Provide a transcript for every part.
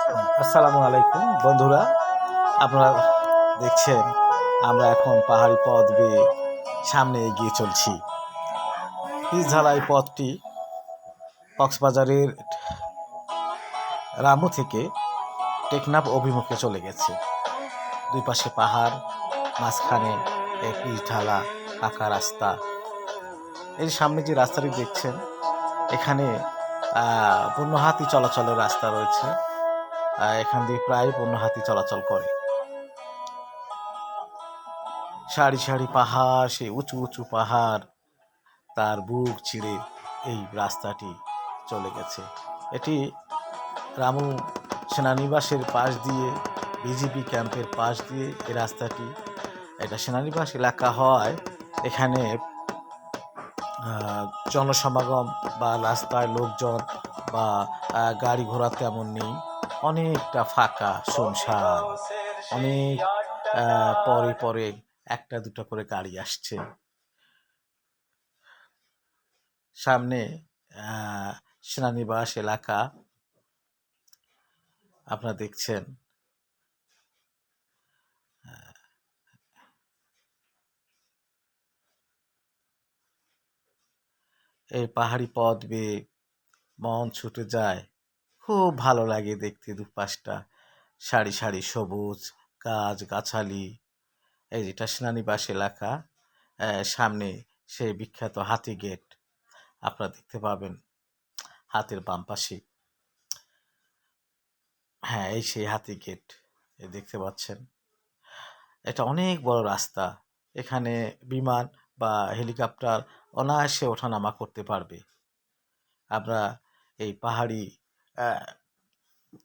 আসসালামু আলাইকুম বন্ধুরা, আপনারা দেখছেন আমরা এখন পাহাড়ি পথ বেয়ে সামনে এগিয়ে চলছি। পিচঢালাই পথটি কক্সবাজারের রামু থেকে টেকনাফ অভিমুখে চলে গেছে। দুই পাশে পাহাড়, মাঝখানে এক পিচঢালা পাকা রাস্তা। এর সামনে যে রাস্তাটি দেখছেন, এখানে বন্য হাতি চলাচলের রাস্তা রয়েছে। এখান দিয়ে প্রায় বন্য হাতি চলাচল করে। সারি সারি পাহাড়, সেই উঁচু উঁচু পাহাড়, তার বুক চিরে এই রাস্তাটি চলে গেছে। এটি রামু সেনানিবাসের পাশ দিয়ে, বিজিবি ক্যাম্পের পাশ দিয়ে এই রাস্তাটি, এটা সেনানিবাস এলাকা হওয়ায় এখানে জনসমাগম বা রাস্তায় লোকজন বা গাড়ি ঘোড়া তেমন নেই। অনেকটা ফাঁকা, শুনশান। অনেক পরে পরে একটা দুটো করে গাড়ি আসছে। সামনে সেনানিবাস এলাকা আপনারা দেখছেন। এই পাহাড়ি পথ বেয়ে মন ছুটে যায়। খুব ভালো লাগে দেখতে দুপাশটা সারি সারি সবুজ গাছ গাছালি। এই যেটা সেনানিবাস এলাকা, সামনে সেই বিখ্যাত হাতি গেট আপনারা দেখতে পাবেন হাতের বাম পাশে। হ্যাঁ, এই সেই হাতি গেট দেখতে পাচ্ছেন। এটা অনেক বড় রাস্তা। এখানে বিমান বা হেলিকপ্টার অনায়াসে ওঠানামা করতে পারবে। আমরা এই পাহাড়ি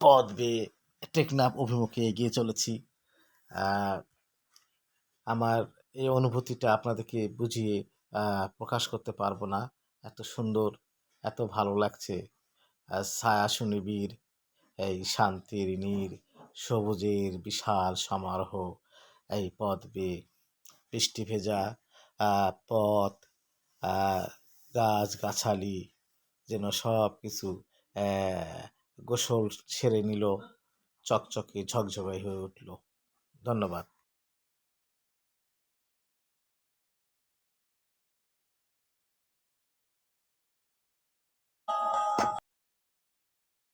পথ বেয়ে টেকনাফ অভিমুখে এগিয়ে চলেছি। আমার এই অনুভূতিটা আপনাদেরকে বুঝিয়ে প্রকাশ করতে পারবো না। এত সুন্দর, এত ভালো লাগছে। ছায়া সুনিবিড়, এই শান্তির নীড়, সবুজের বিশাল সমারোহ। এই পথ বেয়ে বৃষ্টি ভেজা পথ, গাছ-গাছালি যেন সব কিছু গোসল সেরে নিল, চকচকে ঝকঝকে হয়ে উঠল। ধন্যবাদ।